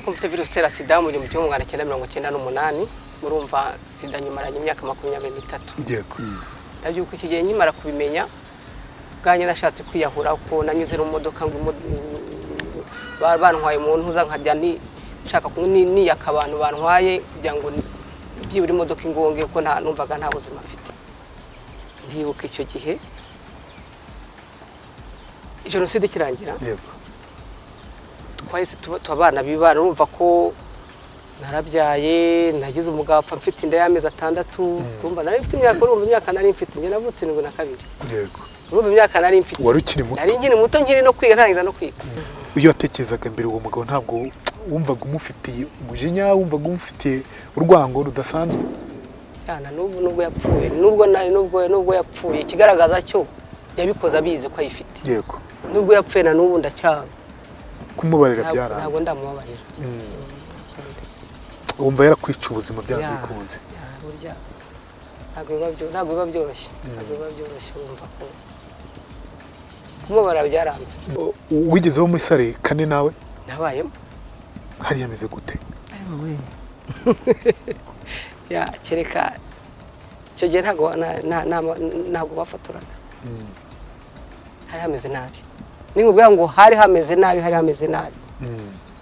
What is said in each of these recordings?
ko mfite virusi itera sida mu 1998 murumva sida nyimaranye imyaka 23. Yego. Ndabyuka iki gihe nyimara kubimenya bwanye nashatse kwiyahura ko nanyuze mu modoka ngo bantwaye umuntu uza nkajya ni nshaka ni yakabantu bantwaye kugira ngo byibura imodoka ingonge ko nta numvaga nta buzima mfite. Ndibuka icyo gihe jenoside kirangira. Yego. Twahise tubana bibana urumva ko narabyaye nagize umugabo mfite inda y'amezi 6 urumva nari mfite imyaka nari mfite nge navutse 72. Yego. Urumva imyaka nari mfite wari ukiri muto nari nkiri muto nkiri no kwiga ntarangiza no kwiga. Iyo watekerezaga mbere uwo mugabo ntabwo wumvaga umufitiye umujinya wumvaga umufitiye urwango rudasanzwe? Yana nubwo yapfuye nubwo yapfuye ikigaragaza cyo yabikoza abizi ko ayifite. Yego. Nubwo yapfuye na nubu ndacyaba kumubarira byaranze. Ntabwo ndamubabarira. Wumva yarakwica ubuzima byazikunze? Burya ntabwo biba byoroshye. Wumva ko kumubarira byaranze. Wigezeho muri sare kane nawe? Nabayemo. Hari yameze gute? Ya kereka cyo gihe ntabwo bafaturaga. Hari hameze nabi. Ningubwa ngo hari hameze nabi.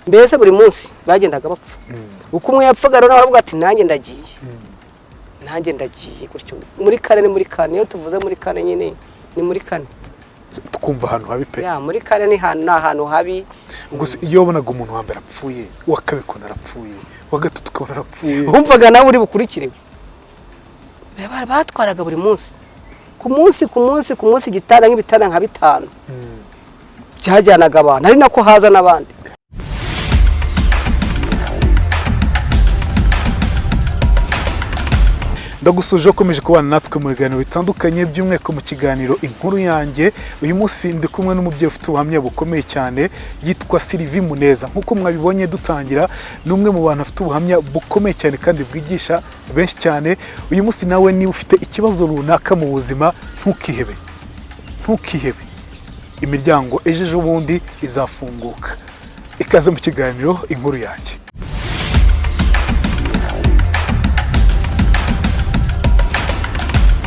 Mbese buri munsi bagendaga bapfa. Uko umwe yapfaga rero aravuga ati nanjye ndagiye gutyo. Muri kane iyo tuvuze muri kane nyine ni muri kane. Twumva ahantu habi pe. Ya muri kane ni ahantu habi. Gusa iyo wabonaga umuntu wa mbere apfuye, wa kabiri ko narapfuye, wa gatatu ko narapfuye. Wumvaga nawe uri bukurikire. Batwaraga buri munsi. Ku munsi gitana nk'ibitana nka 5. Cyajyanaga abantu ari nako haza nabandi. Ndagusuje ukomeje kubana natwe mu biganiro bitandukanye by'umweko mu kiganiro inkuru yanjye. Uyu munsi ndi kumwe n'umubyeyi ufite ubuhamya bukomeye cyane yitwa Sylvie Muneza. Nkuko mwabibonye dutangira n'umwe mu bantu afite ubuhamya bukomeye cyane kandi bwigisha benshi cyane. Uyu munsi nawe niba ufite ikibazo runaka mu buzima ntukihebe. Imiryango ejo bundi izafunguka. Ikaze mu kiganiro inkuru yanjye.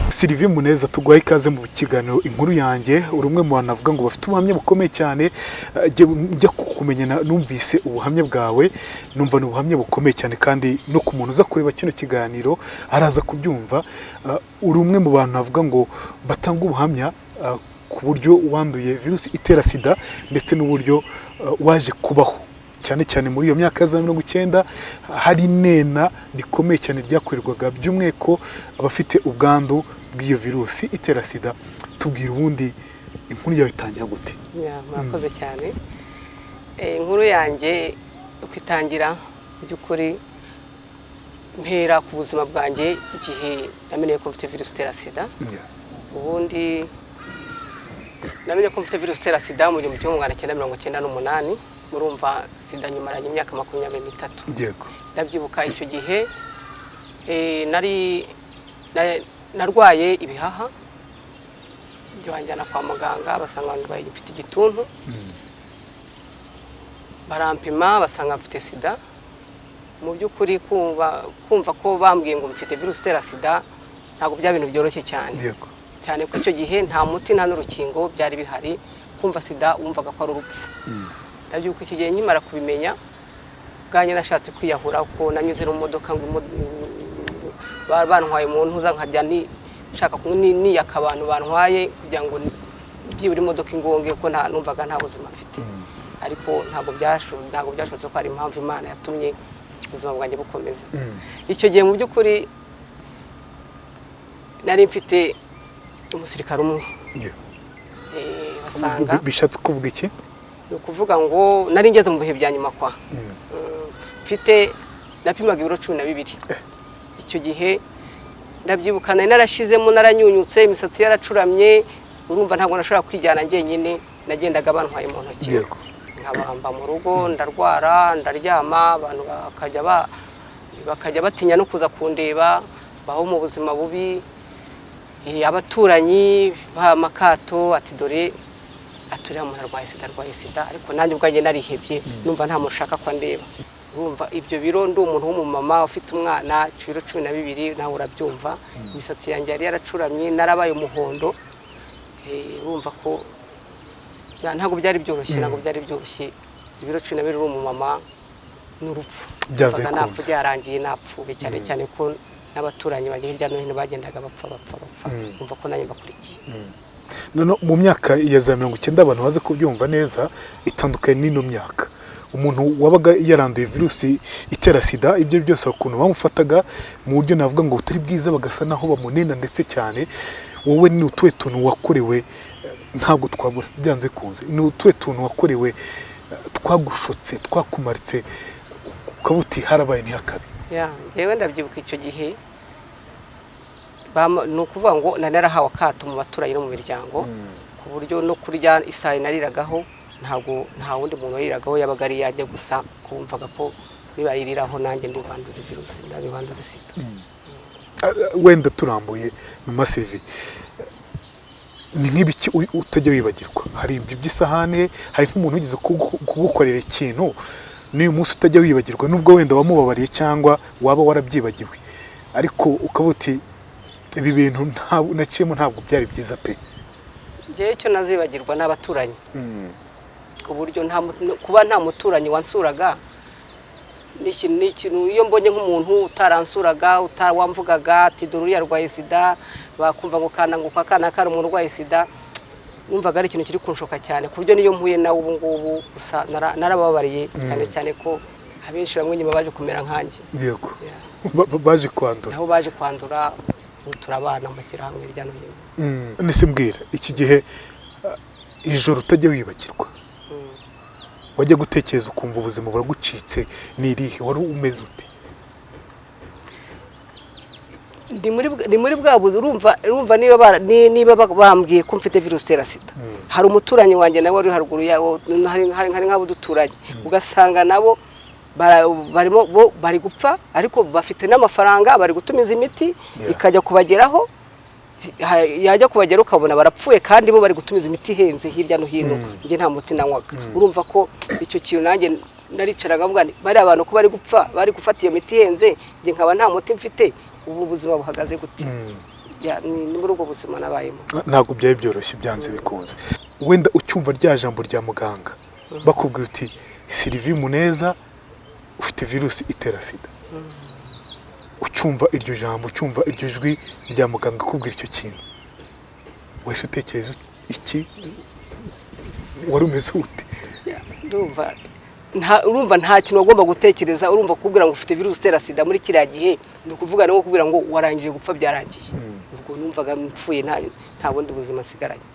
Sylvie Muneza tuguhaye ikaze mu kiganiro inkuru yanjye. Uri umwe mu bantu avuga ngo bafite ubuhamya bukomeye cyane. Njya kukumenya numvise ubuhamya bwawe numva ni ubuhamya bukomeye cyane kandi no ku muntu uza kureba kino kiganiro araza kubyumva. Uri umwe mu bantu avuga ngo batanga ubuhamya ku buryo wanduye virusi itera sida ndetse n'uburyo waje kubaho cyane muri iyo myaka ya 1990 hari nena rikomeye cyane ryakorerwaga by'umweko abafite ubwandu bw'iyo virusi itera sida. Tubwira ubundi inkuru yawe itangira gute? Murakoze cyane. Inkuru yanjye ukitangira by'ukuri mpera ku buzima bwanjye igihe namenye ko mfite virusi itera sida. Ubundi namenye ko mfite virusi itera sida mu 1998 murumva sida nyimaranye imyaka 23. Yego. Ndabyibuka icyo gihe narwaye ibihaha byanjyana kwa muganga basanga ndwaye mfite igituntu. Barampima basanga mfite sida. Mu by'ukuri kumva ko bambwiye ngo mfite virusi itera sida ntabwo bya bintu byoroshye cyane. Yego. Cyane ko icyo gihe nta muti nta n'urukingo byari bihari. Kumva sida wumvaga ko ari urupfu. Ndabyuka iki gihe nyimara kubimenya bwanye nashatse kwiyahura ko nanyuze mu modoka ngo bantwaye umuntu uza nkajya ni nshaka ni yakabantu bantwaye kugira ngo byibura imodoka ingonge ko nta numvaga nta buzima mfite. Ariko ntabwo byashobotse ko ari impamvu Imana yatumye ubuzima bwanjye bukomeza. Icyo gihe mu by'ukuri nari mfite umusirikare umwe. Basanga bishatse kuvuga iki? Ukuvuga ngo nari ngeze mu bihe bya nyuma kwa. Mfite napimaga ibiro 12. Icyo gihe ndabyibuka narashizemo naranyunyutse imisatsi yaracuramye urumva ntabwo nashobora kwijyana njyenyine nagendaga bantwaye mu ntoki. Yego. Nkabamba mu rugo ndarwara ndaryama abantu bakajya batinya no kuza kundeba baho mu buzima bubi. Abaturanyi ba makato ati dore aturiya umuntu arwaye sida ariko nanjye ubwanjye narihebye numva nta mushaka kwa ndeba. urumva ibyo biro ndi umuntu w'umumama ufite umwana ibiro 12 nawe urabyumva imisatsi yanjye yari yaracuramye narabaye umuhondo urumva ko ntabwo byari byoroshye ibiro 12 uri umumama n'urupfu byanze napfu byarangiye napfuye cyane cyane ko n'abaturanyi bagiye hirya no hino bagendaga bapfa umva ko nanjye bakurikiye none mu myaka ya za 90 abantu baze kubyumva neza itandukanye n'ino myaka umuntu wabaga yaranduye virusi itera sida ibyo byose ukuntu bamufataga mu buryo navuga ngo utari bwiza bagasa naho bamunena ndetse cyane wowe ni utuwe tuntu wakorewe ntabwo twabura byanze kunze ni utuwe tuntu wakorewe twagushotse twakumaritse ukabuti harabaye ntihakabe njyewe ndabyibuka icyo gihe ni ukuvuga ngo narahawe akato mu baturanyi no mu miryango ku buryo no kurya isaha nariragaho nta wundi muntu wariragaho yabaga ari yajya gusa kumvaga ko nibayiriraho nanjye ndibanduza virusi ndabibanduza sida wenda turambuye mu masevi ni nk'ibiki utajya wibagirwa hari ibyo by'isahane hari nk'umuntu ugize kugukorera ikintu n'uyu munsi utajya wibagirwa nubwo wenda wamubabariye cyangwa waba warabyibagiwe ariko ukabuti ibi bintu naciyemo ntabwo byari byiza pe njyewe icyo nazibagirwa n'abaturanyi ku buryo kuba nta muturanyi wansuraga ni ikintu iyo mbonye nk'umuntu utaransuraga wamvugaga ati dore uriya arwaye sida bakumva ngo akana kari umuntu urwaye sida numvaga ari ikintu kiri kunshoka cyane ku buryo niyo mpuye nawe ubu ngubu gusa narababariye cyane cyane ko abenshi bamwe nyuma baje kumera nkanjye yego baje kwandura aho baje kwandura turabana amashyirahamwe hirya no hino nese mbwira iki gihe ijoro utajya wibagirwa wajya gutekereza ukumva ubuzima buragucitse n'irihe wari umeze ute ndi muri bwa buzi urumva niba bambwiye ko mfite virusi itera sida hari umuturanyi wanjye nawe wari haruguru yawo hari nk'abo duturanye ugasanga nabo bari gupfa ariko bafite n'amafaranga bari gutumiza imiti ikajya kubageraho yajya kubagera ukabona barapfuye kandi bo bari gutumiza imiti ihenze hirya no hino njye nta muti nanywaga urumva ko icyo kintu nanjye naricaraga mvuga bari abantu ko bari gupfa bari gufata iyo miti ihenze njye nkaba nta muti mfite ubu buzima buhagaze gute ni muri ubwo buzima nabayemo ntabwo byari byoroshye byanze bikunze wenda ucyumva rya jambo rya muganga bakubwira uti Sylvie Muneza ufite virusi itera sida ucyumva iryo jambo ucyumva iryo jwi rya muganga kubwira icyo kintu wese utekereza iki wari umeze ute urumva nta kintu wagomba gutekereza urumva kubwira ngo ufite virusi itera sida muri kiriya gihe ni ukuvuga no kubwira ngo warangije gupfa byarangiye ubwo numvaga mpfuye nta bundi buzima nsigaranye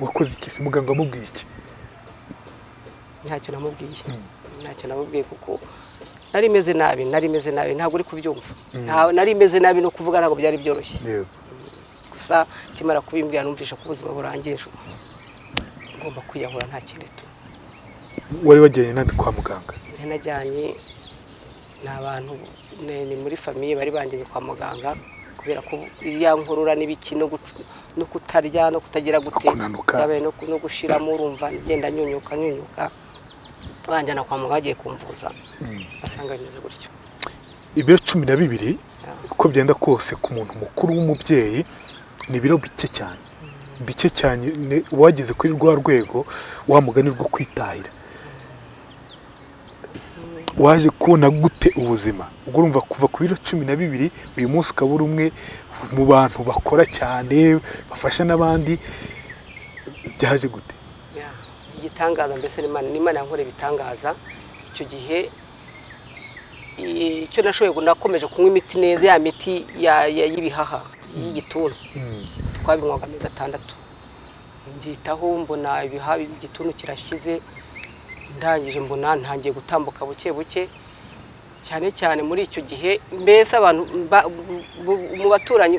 wakoze iki se muganga amubwiye iki ntacyo namubwiye kuko nari meze nabi ntabwo uri kubyumva nari meze nabi no kuvuga ntabwo byari byoroshye gusa kimara kubimbwira numvisha ko ubuzima burangiye ngomba kwiyahura nta kindi tu wari wajyanye nandi kwa muganga najyanye n'abantu ni muri famiye bari banjye kwa muganga kubera ko iriya nkorora n'ibiki no kutarya no kutagira gute yabaye no gushiramo urumva ngenda nyunyuka banjyana kwa muganga agiye kumvuza basanga bimeze gutyo ibiro 12 uko byenda kose ku muntu mukuru w'umubyeyi ni ibiro bike cyane wageze kuri rwa rwego wa mugani rwo kwitahira waje kubona gute ubuzima ubwo urumva kuva ku biro 12 uyu munsi ukaba uri umwe mu bantu bakora cyane bafasha n'abandi byaje gute igitangaza mbese n'Imana yankore bitangaza icyo gihe icyo nashoboye nakomeje kunywa imiti neza ya miti y'ibihaha y'igituntu twabinywaga amezi 6 ngitaho mbona ibihaha igituntu kirashize ndangije mbona ntangiye gutambuka buke cyane muri icyo gihe mbese abantu mu baturanyi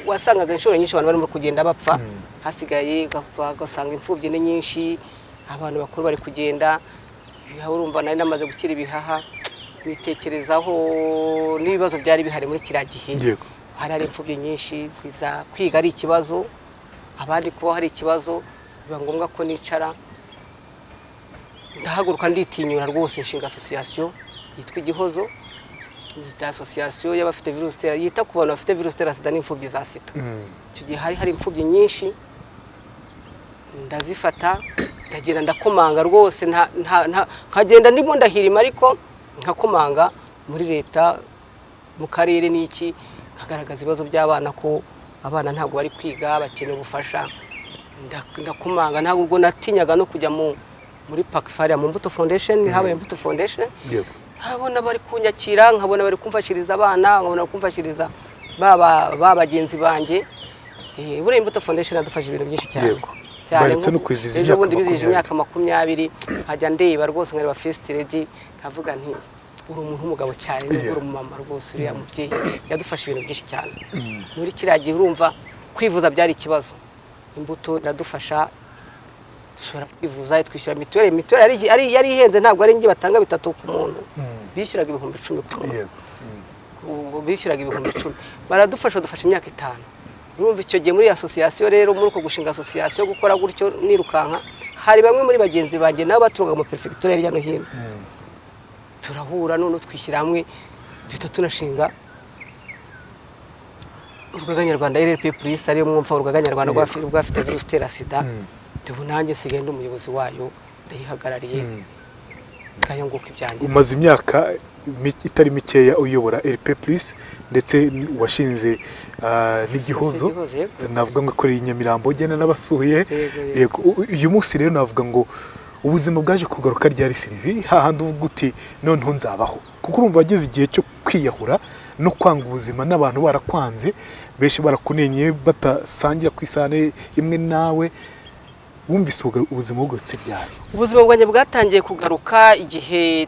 wasangaga inshuro nyinshi abantu barimo kugenda bapfa hasigaye gasanga imfubyi ni nyinshi abantu bakuru bari kugenda urumva nari namaze gukira ibihaha bitekerezaho n'ibibazo byari bihari muri kiriya gihe hari imfubyi nyinshi ziza kwiga ari ikibazo abandi kuba hari ikibazo biba ngombwa ko nicara ndahaguruka nditinyura rwose nshinga association yitwa Igihozo, ni association y'abafite virusi itera yita ku bantu bafite virusi itera sida n'imfubyi za sida. Icyo gihe hari imfubyi nyinshi ndazifata ndagenda ndakomanga rwose nkagenda ndimo ndahirima ariko nkakomanga muri leta mu karere n'iki nkagaragaza ibibazo by'abana ko abana ntabwo bari kwiga bakeneye ubufasha ndakomanga ntabwo ubwo natinyaga no kujya muri Pakifari mu Mbuto Foundation habaye Mbuto Foundation nkabona bari kunyakira nkabona bari kumfashiriza abana nkabona kumfashiriza baba bagenzi banjye buri Mbuto Foundation adufasha ibintu byinshi cyane baretse no kwiziza imyaka 20 hajya ndeba rwose nkareba first lady kavuga nti uri umuntu w'umugabo cyane n'uri umumama rwose uriya mubyeyi yadufasha ibintu byinshi cyane muri kiragiye urumva kwivuza byari ikibazo imbuto iradufasha dushobora kwivuza twishyura mituweli yari ihenze ntabwo ari ngi batanga 3 ku muntu bishyuraga 10,000 ku muntu bishyuraga 10,000 baradufasha dufasha imyaka 5 urumva icyo gihe muri association rero muri uko gushinga association gukora gutyo nirukanka hari bamwe muri bagenzi banjye nabo baturuka mu prefecture y'ano hino turahura none twishyira hamwe duhita tunashinga urugaga nyarwanda RLP Plus ariyo mwumva urugaga nyarwanda rwafite virusi itera sida tubu nanjye sigenda umuyobozi wayo ndayihagarariye kayonguka ibyanjye. Umaze imyaka itari mikeya uyobora RLP Plus ndetse washinze n'Igihozo navuga ngo kuri Nyamirambo gena n'abasuye uyu munsi rero navuga ngo ubuzima bwaje kugaruka ryari Sylvie hahandi uvuga uti noneho nzabaho kuko urumva ageze igihe cyo kwiyahura no kwanga ubuzima n'abantu barakwanze benshi barakunenye batasangira kwisane imwe nawe wumvise ubuzima bwose ryari. Ubuzima bwanjye bwatangiye kugaruka igihe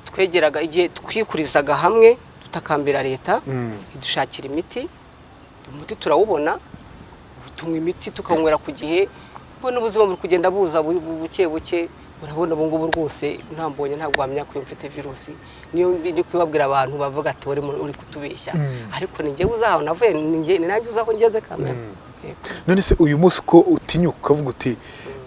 twikurizaga hamwe tutakambira leta idushakira imiti umuti turawubona tunywa imiti tukanywera ku gihe ubona ubuzima buri kugenda buza buke buke urabona ubu ngubu rwose ntambonye ntabwo wamenya ko mfite virusi niyo ndi kwibabwira abantu bavuga ati uri kutubeshya ariko ninjye uzaho navuye ni nanjye uzaho ngeze kamera. None se uyu munsi ko utinyuka ukavuga uti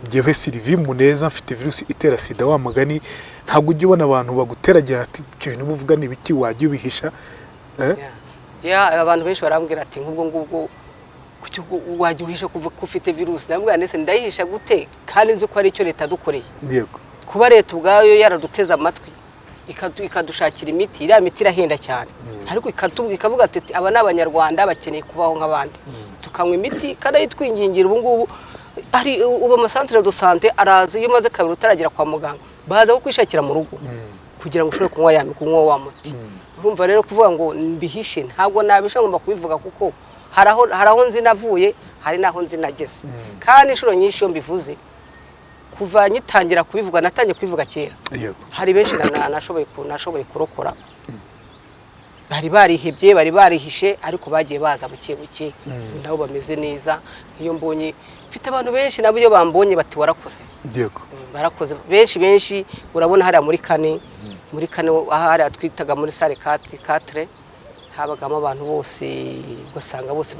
jewe Sylvie Muneza mfite virusi itera sida wa magani ntabwo ujye ubona abantu baguteragira ati ibintu buvuga ni biki wajye ubihisha abantu benshi barambwira ati ngubwo wajye uhisha kuva ko ufite virusi ndabwira nese ndayihisha gute kandi nzi ko ari cyo leta dukoreye yego kuba leta ubwayo yaraduteza amatwi ikadushakira imiti iriya miti irahenda cyane ariko ikavuga ati aba ni abanyarwanda bakeneye kubaho nk'abandi tukanywa imiti kandi ayitwingingira ubu ngubu ari uba amasantere de sante araza iyo umaze kabiri utaragera kwa muganga baza ko kwishakira mu rugo kugira ngo ushobore kunywa wa muti urumva rero kuvuga ngo mbihishe ntabwo nabisha ngomba kubivuga kuko haraho nzi navuye hari naho nzi nageze kandi inshuro nyinshi yo mbivuze kuva nyitangira kubivuga natangiye kubivuga kera hari benshi nashoboye kurokora bari barihebye bari barihishe ariko bagiye baza buke buke nabo bameze neza iyo mbonye mfite abantu benshi nabo iyo bambonye bati warakoze yego barakoze benshi urabona hari muri kane ahari atwitaga muri sale 4 habagamo abantu bose gusanga bose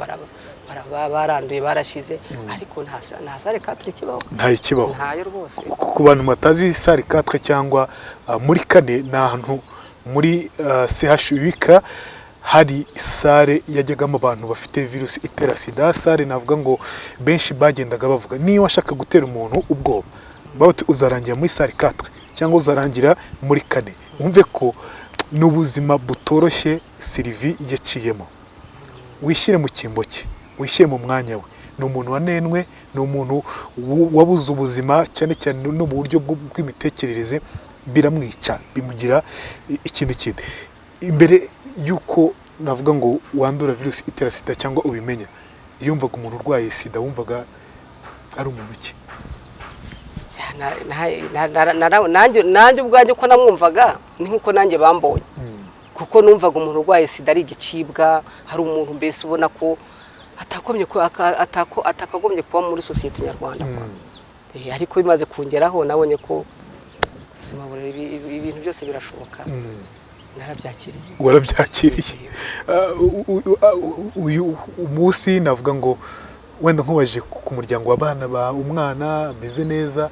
baranduye barashize ariko nta sale 4 kibaho ntayo rwose ku bantu batazi sale 4 cyangwa muri kane nahantu muri CHUK hari sale yajyagamo abantu bafite virusi itera sida sale navuga ngo benshi bagendaga bavuga niyo washaka gutera umuntu ubwoba bawuti uzarangira muri sale 4 cyangwa uzarangira muri kane umve ko n'ubuzima butoroshye Sylvie yaciyemo wishyire mu kimbo cye wishyire mu mwanya we ni umuntu wanenwe ni umuntu wabuze ubuzima cyane cyane no mu buryo bw'imitekerereze biramwica bimugira ikintu kindi imbere yuko navuga ngo wandura virusi itera sida cyangwa ubimenya yumvaga umuntu urwaye sida wumvaga ari umuntu ki nanjye ubwanjye ko namwumvaga ni nkuko nanjye bambonye kuko numvaga umuntu urwaye sida ari igicibwa hari umuntu mbese ubona ko atakagombye kuba muri sosiyete nyarwanda ariko bimaze kungeraho nabonye ko ibintu byose birashoboka narabyakiriye warabyakiriye uyu umunsi navuga ngo wenda nkubaje ku muryango w'abana ba umwana ameze neza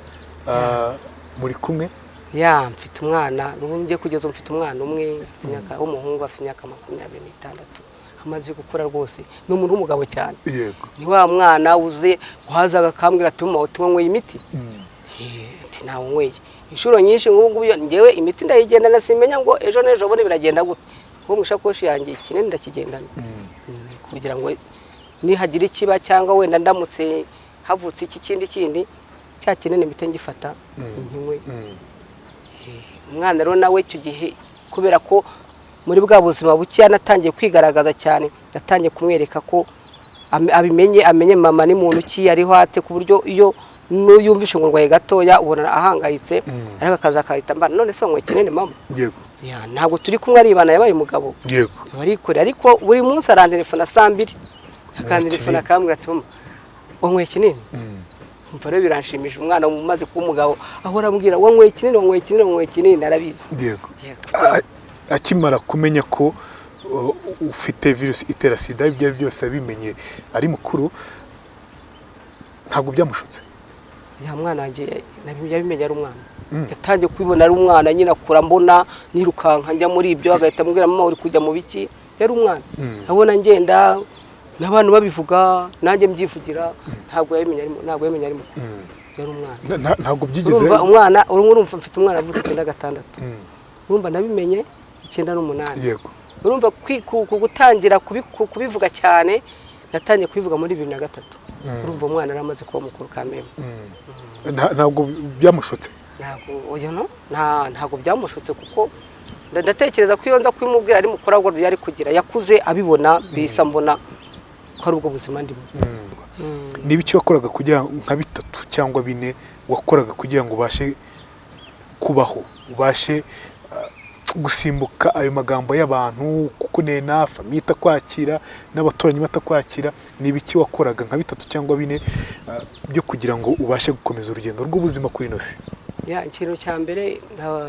muri kumwe ya mfite umwana ngiye kugeza mfite umwana umwe afite imyaka w'umuhungu afite imyaka 26 amaze gukura rwose ni umuntu w'umugabo cyane yego ni wa mwana uze guhazaga kambwira ati mama utunyweye imiti ati nawe nyweye inshuro nyinshi ngubu ngewe imiti ndayigenda nasimenya ngo ejo nejo bone biragenda gute ko mushakoshi yanjye ikinini ndakigendana kugira ngo nihagira ikiba cyangwa wenda ndamutse havutse iki kindi cya kinini mite ngifata inkinywe umwana rero nawe icyo gihe kubera ko muri bwa buzima buke natangiye kwigaragaza cyane natangiye kumwereka ko amenye mama ni muntu ki ariho ate ku buryo iyo nuyumvishe ngo ngwaye gatoya ubona ahangayitse ariko akaza kahita mbana none se wanywe kinini mama yego ya ntabwo turi kumwe ari ibana yabaye umugabo yego barikore ariko buri munsi arantelefona saa 2 akantelefona akambwira ati mama wanywe kinini umva rero biranshimije umwana umaze kuba umugabo ahora ambwira wanywe kinini arabizi yego akimara kumenya ko ufite virusi itera sida ibyo byose abimenye ari mukuru ntabwo byamushutse ya mwana wanjye yabimenye ari umwana yatangiye kubibona ari umwana nyine akura mbona nirukanka njya muri ibyo agahita ambwira mama uri kujya mu biki yari umwana abona ngenda n'abantu babivuga nanjye mbyivugira ntabwo yamenye ari mukuru yari umwana ntabwo byigeze umwana urumva mfite umwana avutse 9 urumva nabimenye 9 yego urumva gutangira kubivuga cyane natangiye kubivuga muri 2003 urumva umwana aramaze kuba mukuru kameme ntabwo byamushutse ntabwo byamushutse kuko ndatekereza ko iyo nza kwimubwira ari mukuru ahubwo yari kugira yakuze abibona bisa mbona ko ari ubwo buzima ndimo niba icyo wakoraga kugira nka 3 cyangwa 4 wakoraga kugira ngo ubashe kubaho ubashe gusimbuka ayo magambo y'abantu kukunena famiye itakwakira n'abaturanyi batakwakira niba iki wakoraga nka 3 cyangwa 4 byo kugira ngo ubashe gukomeza urugendo rw'ubuzima kuri inosi ya ikintu cya mbere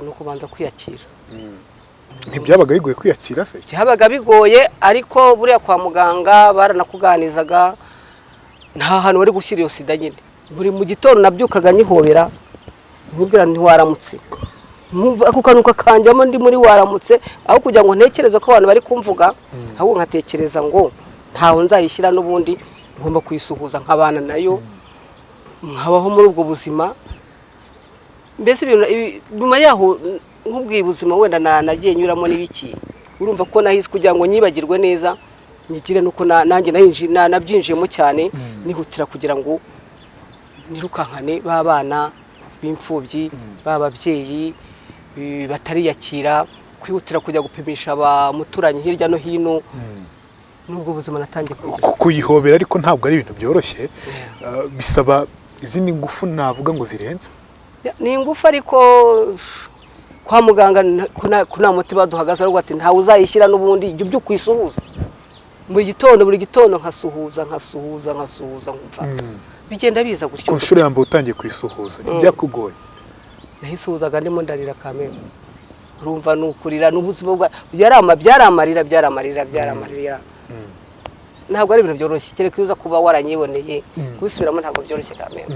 no kubanza kwiyakira ntibyabaga bigoye kwiyakira se byabaga bigoye ariko buriya kwa muganga baranakuganizaga nta hantu wari gushyira iyo sida nyine buri mu gitondo nabyukaga nyihobera nkubwira ntiwaramutse ako kanuka kanjyamo ndi muri waramutse aho kugira ngo ntekereze ko abantu bari kumvuga ahubwo nkatekereza ngo ntaho nzayishyira n'ubundi ngomba kuyisuhuza nk'abana nayo nkabaho muri ubwo buzima mbese nyuma yaho nk'ubwiye ubuzima wenda nagiye nyuramo n'ibiki urumva ko nahise kugira ngo nyibagirwe neza nigire nuko nanjye nabyinjiyemo cyane nihutira kugira ngo nirukankane b'abana b'imfubyi b'ababyeyi batariyakira kwihutira kujya gupimisha abamuturanye hirya no hino nubwo buzima natangiye kuyihobera ariko ntabwo ari ibintu byoroshye bisaba izindi ngufu navuga ngo zirenze ni ingufu ariko kwa muganga kuna muti baduhagaze ariko ati ntawe uzayishyira n'ubundi ibyo byo kwisuhuza buri gitondo nkasuhuza nkumva bigenda biza gutyo ku nshuro yambaye utangiye kwisuhuza byakugoye nahisuhuzaga ndimo ndarira kamere urumva nukurira n'ubuzima byaramarira ntabwo ari ibintu byoroshye kereka uza kuba waranyiboneye kubisubiramo ntabwo byoroshye kamere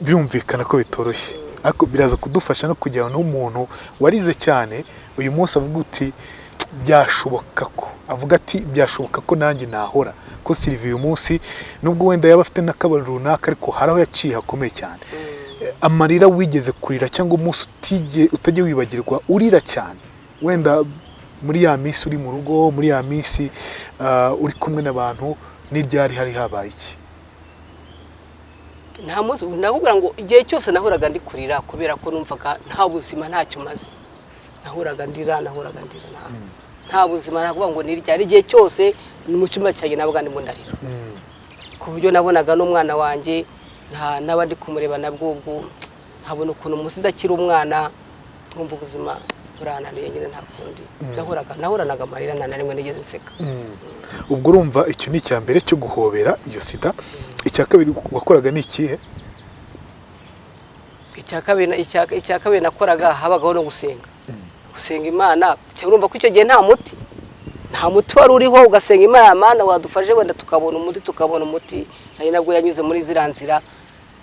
birumvikana ko bitoroshye ariko biraza kudufasha no kugira n'umuntu warize cyane uyu munsi avuga uti byashoboka ko nanjye nahora ko Sylvie uyu munsi nubwo wenda yaba afite n'akabari runaka ariko hari aho yaciye hakomeye cyane amarira wigeze kurira cyangwa umunsi utajye wibagirwa urira cyane wenda muri ya minsi uri mu rugo muri ya minsi uri kumwe n'abantu n'iryari hari habaye iki nta munsi nakubwira ngo igihe cyose nahoraga ndi kurira kubera ko numvaga nta buzima ntacyo maze nahoraga ndira nta buzima nakubwira ngo n'iryari igihe cyose mu cyumba cyanjye nabaga ndimo ndarira ku buryo nabonaga n'umwana wanjye n'abandi kumureba nabwo ubwo nkabona ukuntu umusizi akiri umwana ngumva ubuzima burananiye nyine nta kundi nahoranaga amarira nta na rimwe nigeze nseka ubwo urumva icyo ni icya mbere cyo guhobera iyo sida icya kabiri wakoraga ni ikihe icya kabiri nakoraga habagaho no gusenga imana urumva ko icyo gihe nta muti wari uriho ugasenga imana wadufashe wenda tukabona umuti ari nabwo yanyuze muri ziriya nzira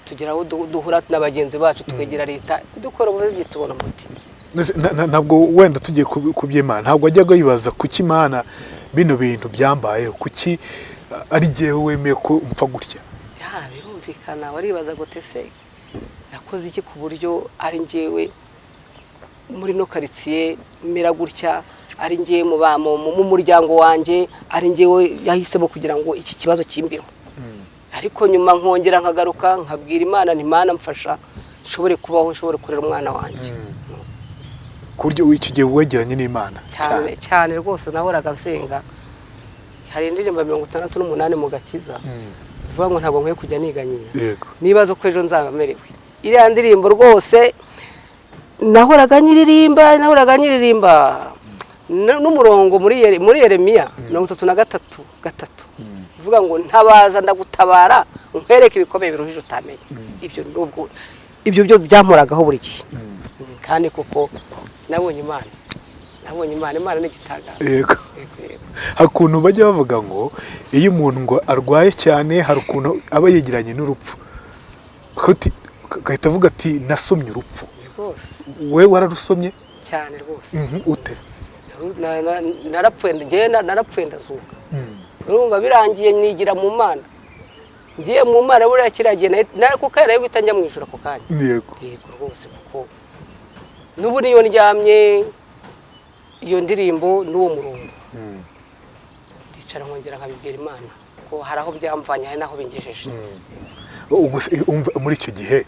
tugeraho duhura n'abagenzi bacu twegera leta dukora ubuvuzi tubona umuti. Ntabwo wenda tugiye kubyimana ntabwo ajyaga yibaza kuki Imana bino bintu byambayeho kuki ari jyewe wemeye ko mpfa gutya. Birumvikana waribaza gute se nakoze iki ku buryo ari njyewe muri no quartier mera gutya ari njyewe mu muryango wanjye ari njyewe yahisemo kugira ngo iki kibazo kimbeho. Ariko nyuma nkongera nkagaruka nkabwira Imana nti Imana mfasha nshobore kubaho nshobore kurera umwana wanjye. Kuryo w'iki gihe wegeranye n'Imana cyane rwose nahoraga nsenga. Hari indirimbo 68 mu gakiza vuga ngo ntabwo nkwiye kujya niganyira nibazo ko ejo nzabamerewe. Iriya ndirimbo rwose nahoraga nyiririmba n'umurongo muri Yeremiya 33:3 vuga ngo ntabaza ndagutabara nkwereke ibikomeye biruhije utamenye. Ibyo byo byamporagaho buri gihe kandi kuko nabonye Imana n'igitagaza. Yego hakuntu bajya bavuga ngo iyo umuntu ngo arwaye cyane hari ukuntu aba yegeranye n'urupfu gahita avuga ati nasomye urupfu. We wararusomye cyane rwose. Ute? narapfuye ndazuka. Urumva birangiye nigira mu Mana ngiye mu Mana buriya kiragiye kuko yari guhita njya mu ijuru ako kanya. Yego rwose kuko n'ubu niyo ndyamye iyo ndirimbo n'uwo murongo ndicara nkongera nkabibwira Imana ko hari aho byamvanye hari naho bingejeje. Muri icyo gihe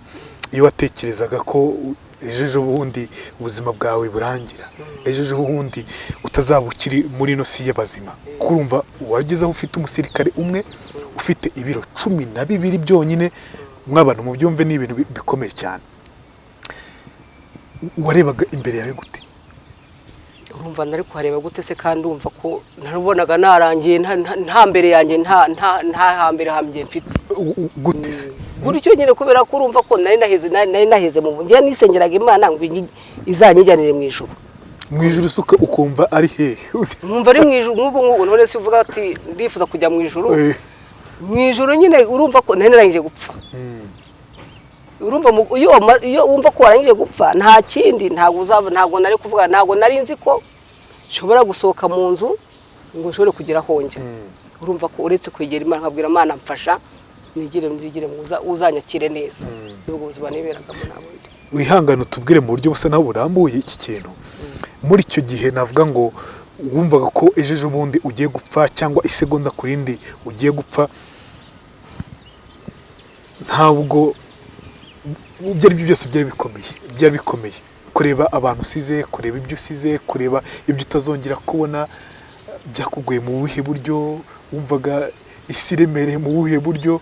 iyo watekerezaga ko ejo bundi ubuzima bwawe burangira ejo bundi utazaba ukiri muri no si y'abazima kurumva wagezeho ufite umusirikare umwe ufite ibiro 12 byonyine mw'abantu mu byumve n'ibintu bikomeye cyane warebaga imbere yawe gute? Urumva nari kuhareba gute se kandi umva ko narubonaga narangiye nta mbere yanjye nta hambere hamye mfite gute se buryo nyine kubera ko urumva ko nari naheze mu ndiya nisengeraga Imana ngo izanyijyanire mu ijuru. Mu ijuru suka ukumva ari hehe? Numva ari mu ijuru nk'ubu none se uvuga ati ndifuza kujya mu ijuru. Mu ijuru nyine urumva ko nari narangije gupfa. Urumva iyo wumva ko warangije gupfa nta kindi ntago nari kuvuga ntago nari nzi ko nshobora gusohoka mu nzu ngo nshobore kugira honje. Urumva ko uretse kwegera Imana nkabwira Imana mfasha nigire uzanyakire neza. Nubwo ubuzima niberagamo nabo. Wihangana utubwire mu buryo busa naho burambuye iki kintu. Muri icyo gihe navuga ngo wumvaga ko ejo bundi ugiye gupfa cyangwa isegonda kurindi ugiye gupfa ntabwo byari byose byari bikomeye kureba abantu usize kureba ibyo usize kureba ibyo utazongera kubona byakuguye mu buhe buryo wumvaga isi remereye mu buhe buryo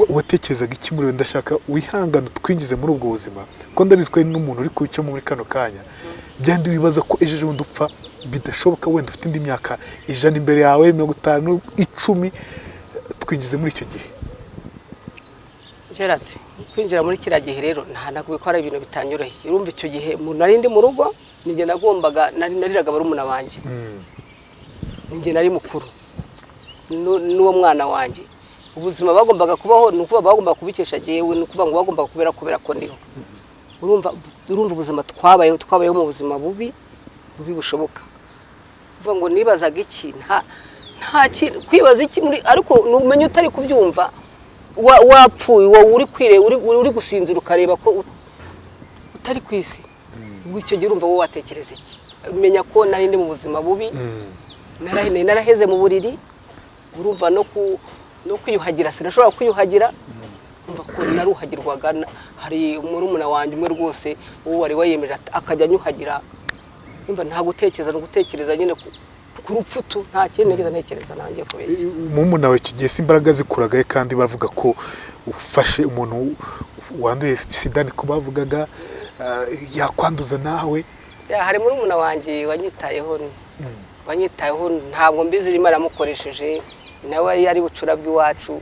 watekerezaga iki muri ndashaka wihangana twinjize muri ubwo buzima ko ndabizwe n'umuntu uri kubica muri kano kanya byandi wibaza ko ejo bundi upfa bidashoboka wenda ufite indi myaka 100 imbere yawe 50 10 twinjize muri icyo gihe. Gerard kwinjira muri kira gihe rero ntabwo bikora ibintu bitanyoroheye. Urumva icyo gihe nari ndi mu rugo ninjye nagombaga nariraga barumuna wanjye. Ninjye nari mukuru n'uwo mwana wanjye. Ubuzima bagombaga kubaho nuko bagomba kubikesha jewe nuko ngo bagomba kubera ko ndiho. Urumva ubuzima twabayeho mu buzima bubi bushoboka. Uvuga ngo nibazaga iki nta kwibaza iki muri ariko numenye utari kubyumva wapfuye uri gusinzira ukareba ko utari kwisi. Ubwo icyo gihe urumva wowe watekereza iki? Menya ko nari ndi mu buzima bubi naraheze mu buriri. Urumva no kwiyuhagira sinashobora kwiyuhagira. Umva ko naruhagirwaga hari umurumuna wanjye umwe rwose uwo wari wayemeje akajya anyuhagira. Umva nta gutekereza no gutekereza nyine ku rupfutu nta kintu nigeze ntekereza nanjye kubeshya. Mumuna we kigiye imbaraga zikuragaye kandi bavuga ko ufashe umuntu wanduye Sida niko bavugaga yakwanduza nawe. Hari murumuna wanjye wanyitayeho ntabwo mbizi rimwe aramukoresheje nawe yari bucura bw'iwacu.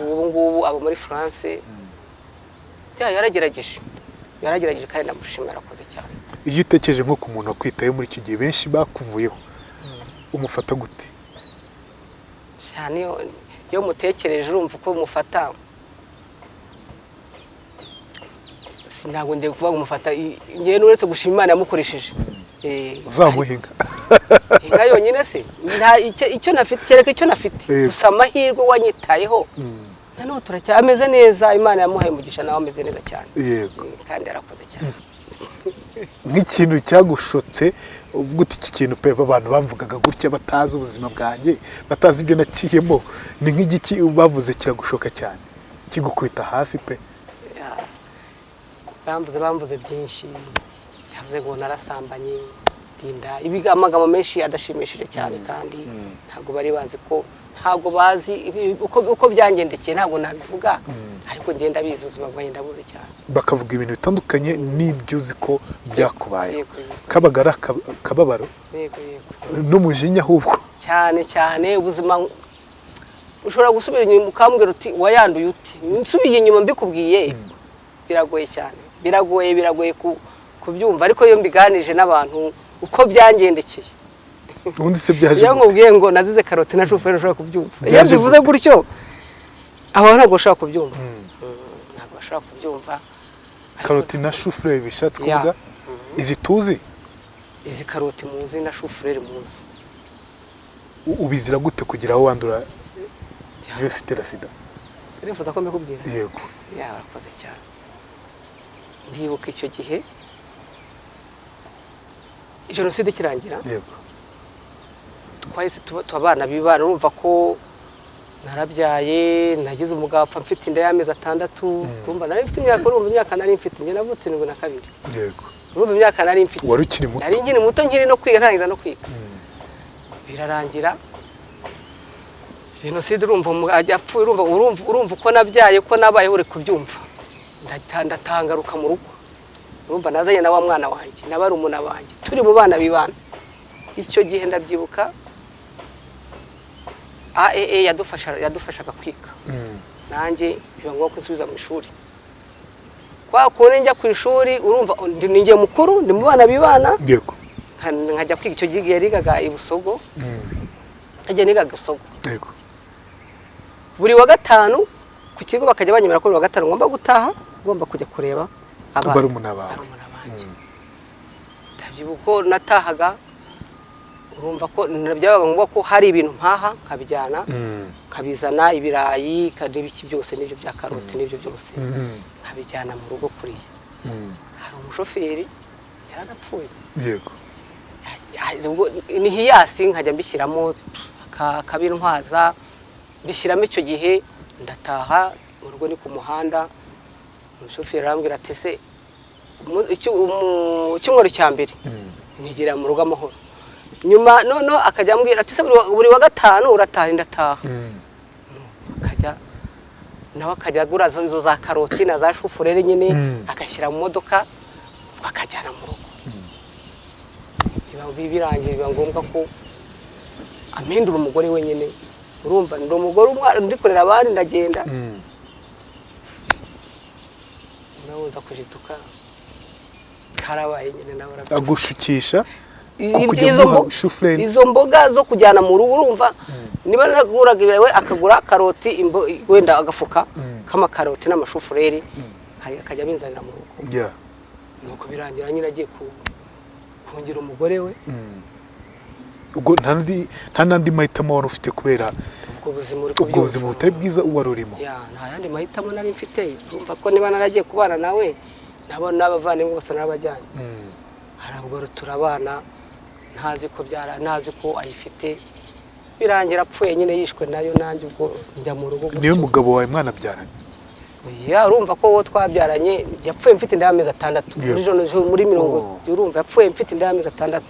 Ubu ngubu abo muri France yaragerageje kandi ndamushimira arakoze cyane. Iyo utekereje nko ku muntu wakwitayeho muri iki gihe benshi bakuvuyeho umufata gute? Cyane iyo mutekereje urumva uko mufata ntabwo ndeye kuvuga umufata ngiye n'uretse gushima Imana yamukoresheje uzamuhinga inka yonyine se nta icyo nafite kereka icyo nafite gusa amahirwe wanyitayeho none turacyameze neza Imana yamuhaye umugisha nawe ameze neza cyane yego kandi yarakoze cyane nk'ikintu cyagushotse uvuga uti iki kintu pe abantu bamvugaga gutya batazi ubuzima bwanjye batazi ibyo naciyemo ni nk'igiki bavuze kiragushoka cyane kigukubita hasi pe bamvuze byinshi yavuze ngo narasambanye dinda ibiga amagambo menshi adashimishije cyane kandi ntabwo bari bazi ko ntabwo bazi uko byangendekeye ntabwo nabivuga ariko ngenda bizi ubuzima bwanjye ndabuze cyane bakavuga ibintu bitandukanye n'ibyo uzi ko byakubaye kabagara kababaro n'umujinya ahubwo cyane ubuzima ushobora gusubira inyuma ukambwira uti wayanduye uti nsubiye inyuma mbikubwiye biragoye cyane biragoye kubyumva ariko iyo mbiganije n'abantu uko byangendekeye ubundi se byaje iyo nkubwiye ngo nazize karoti na shufureri ushobora kubyumva iyo bivuze gutyo abantu ntabwo bashobora kubyumva ntabwo bashobora kubyumva karoti na shufureri bishatse kuvuga izi tuzi izi karoti muzi na shufureri muzi ubizira gute kugira aho wandura virusi itera sida urifuza ko mbikubwira yego warakoze cyane ndibuka icyo gihe jenoside ikirangira yego twahise abana bibana urumva ko narabyaye nagize umugabo apfa mfite inda y'amezi 6 urumva nari mfite imyaka nari mfite njye navutse 72 yego urumva imyaka nari mfite wari ukiri muto nari nkiri muto nkiri no kwiga ntarangiza no kwiga birarangira jenoside urumva yapfuye urumva uko nabyaye ko nabaye uri kubyumva ndatangaruka mu rugo urumva nazanye na wa mwana wanjye nabari umuna wanjye turi mu bana bibana icyo gihe ndabyibuka AEE yadufashaga kwiga nanjye biba ngombwa ko nsubiza mu ishuri kwa kone njya ku ishuri urumva ninjye mukuru ndi mu bana bibana yego nkajya kwiga icyo gihe yarigaga ibusogo ajya nigaga ibusogo yego buri wa gatanu ku kigo bakajya banyemera ko buri wa gatanu ngomba gutaha ngomba kujya kureba barumuna bawe ndabyibuka natahaga urumva ko byabaga ngombwa ko hari ibintu mpaha nkabijyana nkabizana ibirayi n'ibiki byose n'ibyo bya karoti n'ibyo byose nkabijyana mu rugo kuriya hari umushoferi yaranapfuye yego ni hiyasi nkajya mbishyiramo akabintwaza mbishyiramo icyo gihe ndataha mu rugo ni ku muhanda umushoferi arambwira ati se icyumweru cya mbere ntigera mu rugo amahoro nyuma noneho akajya ambwira ati se buri wa gatanu urataha ndataha nawe akajya agura izo za karoti na za shufureri nyine agashyira mu modoka bakajyana mu rugo birangiye biba ngombwa ko ampindura umugore wenyine urumva ndi umugore ndi kurera abandi ndagenda nabuza kujituka karabaye nyine nawe agushukisha izo mboga zo kujyana mu rugo urumva niba naguraga ibirayi akagura karoti wenda agafuka k'amakaroti n'amashufureri akajya binzanira mu rugo nuko birangira nyine agiye kungira umugore we ubwo nta nandi mahitamo wari ufite kubera ubwo buzima butari bwiza wari urimo nta yandi mahitamo nari mfite urumva ko niba naragiye kubana nawe nabo n'abavandimwe bose narabajyanye harabwo turabana ntazi ko ayifite birangira apfuye nyine yishwe nayo nanjye ubwo njya mu rugo niyo mugabo wawe mwana byaranye urumva ko wowe twabyaranye yapfuye mfite inda y'amezi 6 muri 70 urumva yapfuye mfite inda y'amezi 6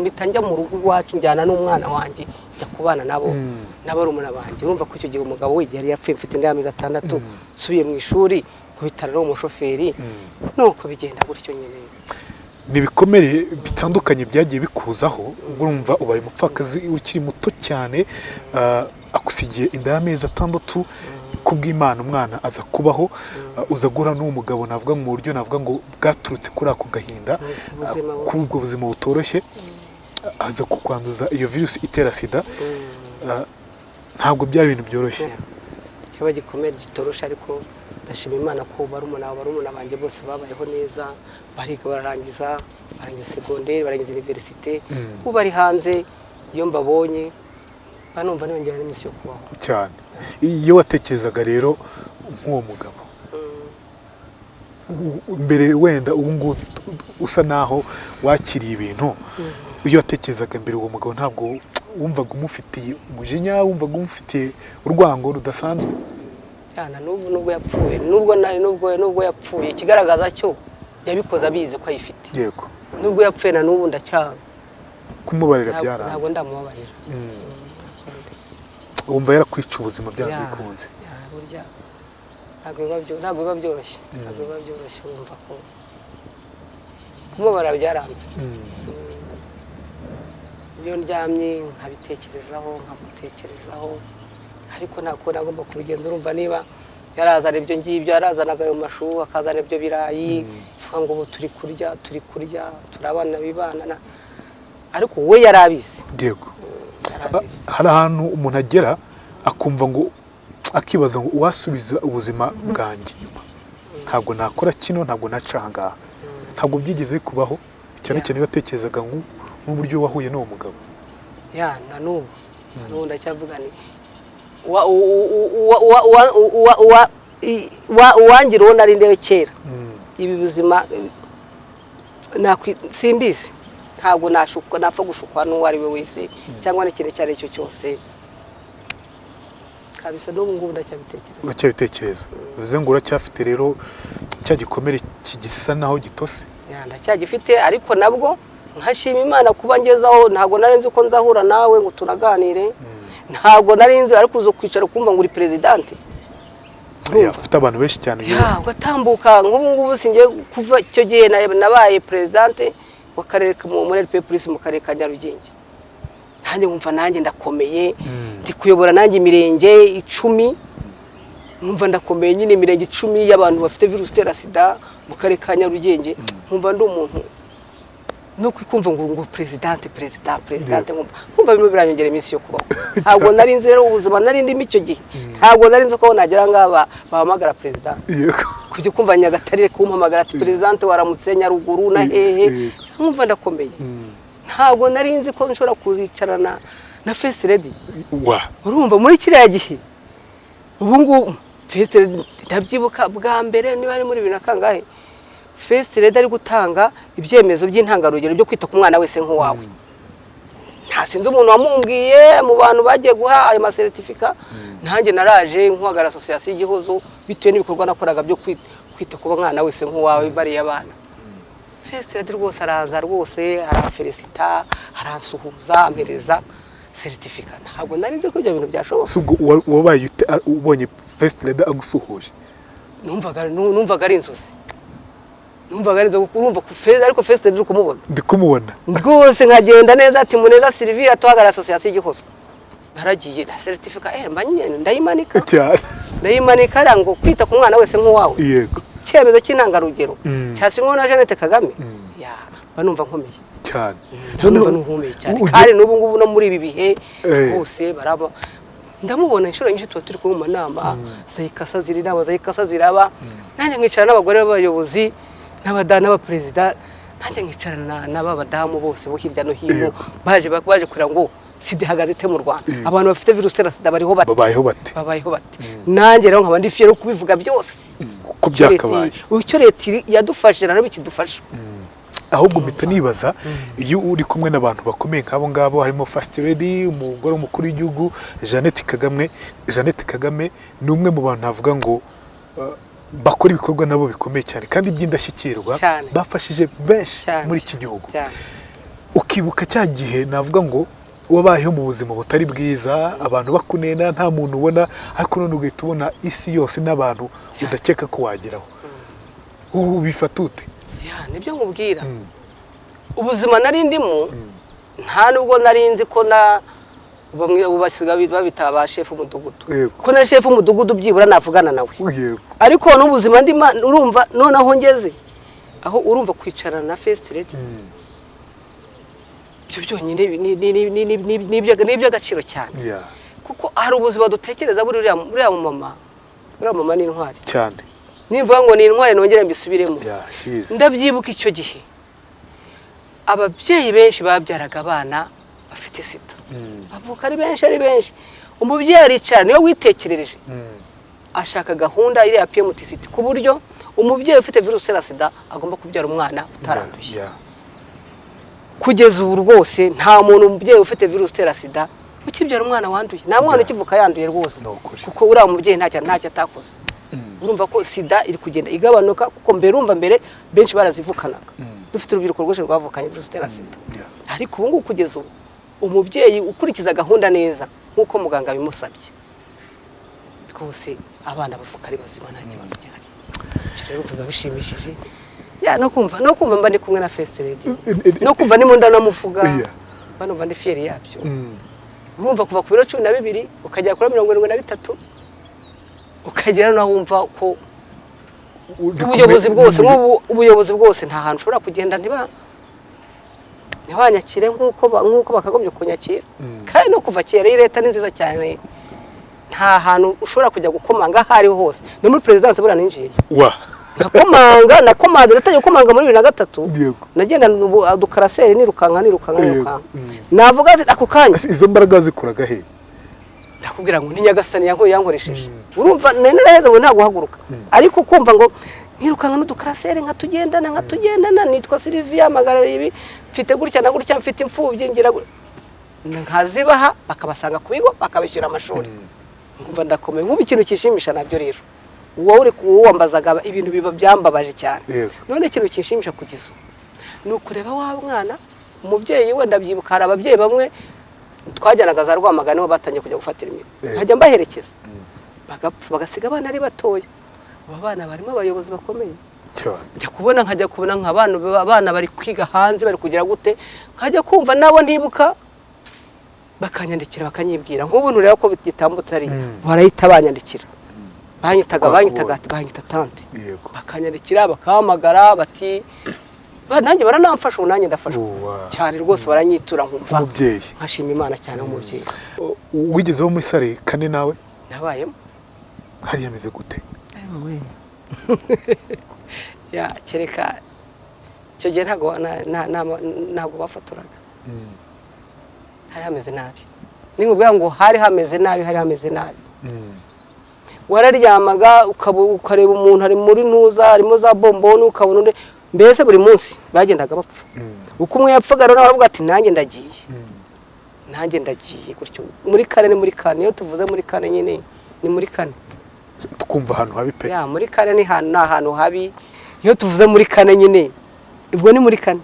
mpita njya mu rugo iwacu njyana n'umwana wanjye njya kubana nabo n'abarumuna banjye urumva ko icyo gihe umugabo we yari yapfuye mfite inda y'amezi 6 subiye mu ishuri kubitara n'umushoferi nuko bigenda gutyo nyine nibikomere bitandukanye byagiye bikuzaho urumva ubaye umupfakazi ukiri muto cyane akusigiye inda y'amezi 6 kubw'Imana umwana aza kubaho uza guhura n'uwo mugabo navuga mu buryo navuga ngo bwaturutse kuri ako gahinda kubwo buzima butoroshye aza kukwanduza iyo virusi itera sida ntabwo byari ibintu byoroshye kiba gikomeye gitorosha ariko ndashima Imana ko barumuna banjye bose babayeho neza, bariga barangiza secondaire, barangiza université, ubu bari hanze. Iyo mbabonye banumva niyongera n'iminsi yo kubaho cyane. Iyo watekerezaga rero nk'uwo mugabo mbere, wenda ubu ngubu usa naho wakiriye ibintu, iyo watekerezaga mbere uwo mugabo ntabwo wumvaga umufitiye umujinya, wumvaga umufitiye urwango rudasanzwe? cyane nubwo yapfuye, nubwo yapfuye, ikigaragaza cyo yabikoze abizi ko ayifite. Yego. Nubwo yapfuye na n'ubu ndacyanga kumubarira byaranze. Ntabwo ndamubabarira. Wumva yarakwica ubuzima byazikunze? Burya ntabwo biba byoroshye. Wumva ko kumubarira byaranze. Iyo ndyamye nkabitekerezaho, nkamutekerezaho, ariko ntabwo nagomba kubigenza. Urumva niba yarazana ibyo ngibyo, yarazanaga ayo mashu, akazana ibyo birayi, uvuga ngo ubu turi kurya turabana bibana, ariko we yarabizi. Yego. Hari ahantu umuntu agera akumva ngo, akibaza ngo wasubiza ubuzima bwanjye inyuma, ntabwo nakora kino, ntabwo naca ahangaha. Ntabwo byigeze kubaho, cyane cyane batekerezaga nk'uburyo wahuye n'uwo mugabo? Na n'ubu ndacyavuga ni uwangira uwo nari ndewe kera. Ibi buzima simbizi, ntabwo napfa gushukwa n'uwo ari we wese cyangwa n'ikintu icyo ari cyo cyose. Kabisa n'ubu ngubu ndacyabitekereza. Bivuze ngo uracyafite rero cya gikomere kigisa naho gitose? Ndacyagifite, ariko nabwo nkashima Imana kuba ngezaho. Ntabwo nari nzi ko nzahura nawe ngo tunaganire, ntabwo nari nzi, ariko uzo kwicara ukumva ngo uri presidente. Ufite abantu benshi cyane. Ugatambuka nk'ubu singiye kuva icyo gihe nabaye presidente w'akarere muri Police mu karere ka Nyarugenge. Nanjye nkumva nanjye ndakomeye, ndi kuyobora nanjye imirenge 10, nkumva ndakomeye nyine imirenge 10 y'abantu bafite virusi itera Sida mu karere ka Nyarugenge. Nkumva ndi umuntu no kwikumva ngo presidente nkumva bimwe biranyongera iminsi yo kubaho. Ntabwo nari nzi rero ubuzima nari ndimo icyo gihe, ntabwo nari nzi ko nagera ngaba bahamagara presidente. Kujya kumva Nyagatare kumpamagara ati presidente waramutse Nyaruguru na hehe, nkumva ndakomeye. Ntabwo nari nzi ko nshobora kuzicarana na First Lady. Urumva muri kiriya gihe, ubu ngubu First Lady ndabyibuka bwa mbere niba ari muri 2000 kangahe, First Lady ari gutanga ibyemezo by'intangarugero byo kwita ku mwana wese nk'uwawe. Nta sinzi umuntu wamumbwiye mu bantu bagiye guha ayo masertifika. Nanjye naraje nkwagara association y'igihuzo bitewe n'ibikorwa nakoraga byo kwita ku mwana wese nk'uwawe bariya abana. First Lady rwose araza, rwose arafelicita, aransuhuza, ampereza certifica. Ntabwo nari nzi ko ibyo bintu byashoboka. Wabaye ubonye First Lady agusuhuje? Numvaga ari inzozi. Numvaga ari inzozi kurumva ku First, ariko First Lady kumubona. Ndikumubona. Rwose nkagenda neza ati Muneza Sylvie atwagara association y'igihuzo. Naragiye na certifica mbanyine ndayimanika. Cyane. Ndayimanika rango kwita ku mwana wese nk'uwawe. Yego. Cyemezo cy'intangarugero cyasinywe na Jeannettekagame. Banumva nkomeye cyane. Numva nkomeye cyane. Kandi n'ubu ngubu no muri ibi bihe bose baraba ndamubona inshuro nyinshi turi ku manama, zayikasa ziraba, nanjye nkicara n'abagore b'abayobozi n'abapresident, nanjye nkicarana n'abadamu bose bo hirya no hino baje kurira ngo Sida ihagaze ite mu Rwanda, abantu bafite virusi itera Sida bariho bate. Nanjye rero nkaba ndi fiero kubivuga byose uko byakabaye. Icyo leta yadufashije rero bikidufasha. Ahubwo mpita nibaza, iyo uri kumwe n'abantu bakomeye nk'abo ngabo, harimo First Lady, umugore w'umukuru w'igihugu Jeannettekagame, ni umwe mu bantu navuga ngo bakora ibikorwa nabo bikomeye cyane kandi by'indashyikirwa, bafashije benshi muri iki gihugu. Ukibuka cya gihe navuga ngo wabayeho mu buzima butari bwiza, abantu bakunena, nta muntu ubona, ariko none ugahita ubona isi yose n'abantu udakeka ko wageraho. Ubu bifata ute? Nibyo nkubwira, ubuzima nari ndimo nta nubwo nari nzi ko bamwe basiga babita ba chef umudugudu, ko na chef umudugudu byibura navugana nawe. Ariko n'ubuzima ndimo urumva noneho ngeze aho urumva kwicarana na First Lady, ibyo byonyine n'ibyo agaciro cyane. Kuko hari ubuzima dutekereza buri uriya mama ni intwari cyane. nimvuga ngo ni intwari nongere mbisubiremo ndabyibuka icyo gihe ababyeyi benshi babyaraga abana bafite sida bavuka ari benshi umubyeyi aricara niyo witekerereje ashaka gahunda iri ya PMTCT ku buryo umubyeyi ufite virusi ya sida agomba kubyara umwana utaranduye kugeza ubu rwose nta muntu umubyeyi ufite virusi ya sida ukibyara umwana wanduye nta mwana ukivuka yanduye rwose kuko uriya mubyeyi ntacyo atakoze urumva ko sida iri kugenda igabanuka kuko mbere benshi barazivukanaga dufite urubyiruko rwose rwavukanye virusi ya sida ariko ubu ngubu kugeza ubu umubyeyi ukurikiza gahunda neza nk'uko muganga bimusabye rwose abana bavuka ari bazima nta kibazo cyane rero biba bishimishije no kumva mba ndi kumwe na First Lady no kumva ni munda namuvuga bano mba ndi fieri yabyo urumva kuva ku biro 12 ukagera kuri 73 ukagera no wumva ko ubuyobozi bwose nta hantu ushobora kugenda ntibanyakire nk'uko bakagombye kunyakira kandi no kuva kera leta ni nziza cyane nta hantu ushobora kujya gukomanga aho ariho hose no muri presidence bura ninjiye nakomanga natangiye gukomanga muri 2003 nagenda dukaraseri nirukanka navuga ati ako kanya izo mbaraga zikoraga he ndakubwira ngo ni Nyagasani yankoresheje urumva naheze ngo ntaguhaguruka ariko kumva ngo nirukanka n'udukaraseri nkatugendana nitwa Sylvia magara ibi mfite gutya na gutya mfite imfubyi ngira nkazibaha bakabasanga ku bigo bakabishyira amashuri ngumva ndakomeye nk'ubu ikintu kishimisha nabyo rero uwo uri kuwambazaga ibintu biba byambabaje cyane none ikintu kishimisha kugeza ni ukureba wa mwana umubyeyi we ndabyibuka hari ababyeyi bamwe twajyanaga za Rwamagana bo batangiye kujya gufatira imiro nkajya mbaherekeza bagasiga abana ari batoya aba bana barimo abayobozi bakomeye nkajya kubona nk'abana bari kwiga hanze bari kugira gute nkajya kumva nabo ndibuka bakanyandikira bakanyibwira nk'ubu ntureba ko bitambutse ari barahita banyandikira banyita tante bakanyandikira bakahamagara bati nanjye baranamfasha nanjye ndafashwa cyane rwose baranyitura nkumva nkashima Imana cyane umubyeyi wigezeho muri sare kane nawe nabayemo hari yameze gute kereka icyo gihe ntabwo bafaturaga hari hameze nabi nimubwira ngo hari hameze nabi wararyamaga ukareba umuntu ari muri ntuza harimo za bomboni ukabona undi mbese buri munsi bagendaga bapfa uko umwe yapfaga rero aravuga ati nanjye ndagiye gutyo muri kane iyo tuvuze muri kane nyine ni muri kane twumva ahantu habi pe muri kane ni ahantu habi iyo tuvuze muri kane nyine ubwo ni muri kane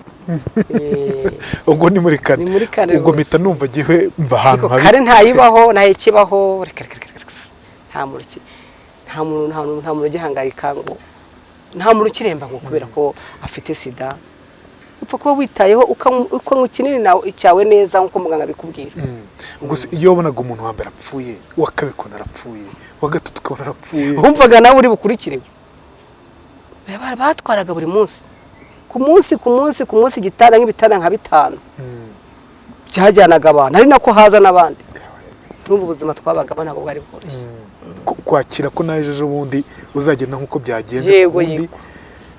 ubwo ni muri kane ubwo mpita numva gihe mva ahantu habi kare ntayibaho ntayikibaho nta muntu ugihangayika ngo nta muntu ukiremba ngo kubera ko afite sida upfa kuba witayeho ukanywa ikinini nawe cyawe neza nk'uko muganga bikubwira gusa iyo wabonaga umuntu wa mbere apfuye uwa kabiri ukabona arapfuye uwa gatatu ukabona arapfuye wumvaga nawe uri bukurikirewe batwaraga buri munsi ku munsi igitanda nk'ibitanda nka 5 byajyanaga abantu ari nako haza n'abandi n'ubu buzima twabaga ntabwo bwari bworoshye kwakira ko naje ejo bundi uzagenda nk'uko byagenze ubundi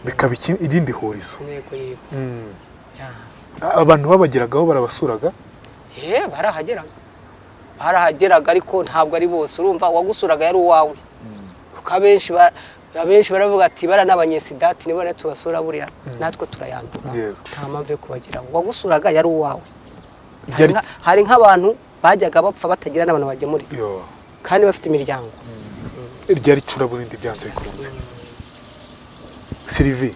bikaba irindi horizo abantu babageragaho barabasuraga barahageraga ariko ntabwo ari bose urumva uwagusuraga yari uwawe kuko abenshi baravuga ati baranabanyesidati nibo tubasura buriya natwe turayandura nta mpamvu yo kubagira uwagusuraga yari uwawe hari nk'abantu bajyaga bapfa batagira n'abantu bagemurira kandi bafite imiryango ryari cura burindi byanze bikunze Sylvie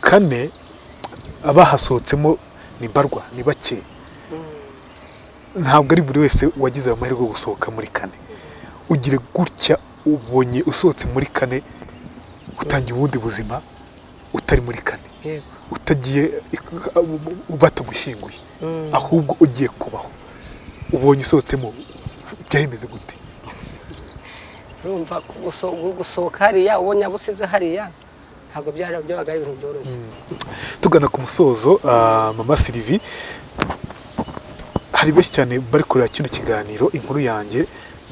kane abahasohotsemo ni barwa ni bake ntabwo ari buri wese wagize amahirwe yo gusohoka muri kane ugire gutya ubonye usohotse muri kane utangiye ubundi buzima utari muri kane utagiye batagushyinguye ahubwo ugiye kubaho ubonye usohotsemo byahemeze gute urumva gusohoka hariya ubonye abusize hariya ntabwo byabaga ari ibintu byoroshye tugana ku musozo mama Sylvie hari benshi cyane bari kureba kino kiganiro inkuru yanjye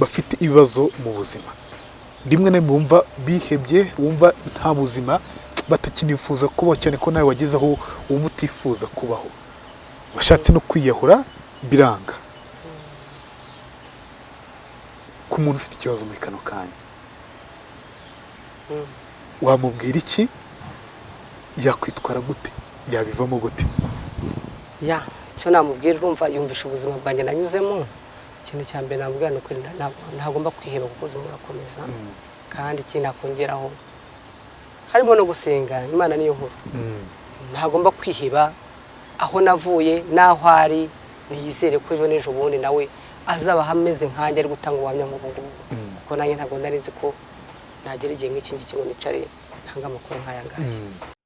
bafite ibibazo mu buzima rimwe na rimwe wumva bihebye, wumva nta buzima batakinifuza kubaho, cyane ko nawe wageze aho wumva utifuza kubaho, washatse no kwiyahura biranga. Ku muntu ufite ikibazo muri kano kanya wamubwira iki? Yakwitwara gute? Yabivamo gute? icyo namubwira, urumva yumvisha ubuzima bwanjye nanyuzemo. Ikintu cya mbere namubwira ni ukuri ntagomba kwiheba kuko ubuzima burakomeza, kandi ikindi nakongeraho harimo no gusenga. Imana niyo nkuru, ntagomba kwiheba. Aho navuye n'aho ari, niyizere ko ejo n'ejo bundi nawe azaba hameze nkanjye ari gutanga ubuhamya nk'ubu ngubu, kuko nanjye ntabwo nari nzi ko nagera igihe nk'iki ngiki ngo nicare ntanga amakuru nk'aya ngaya.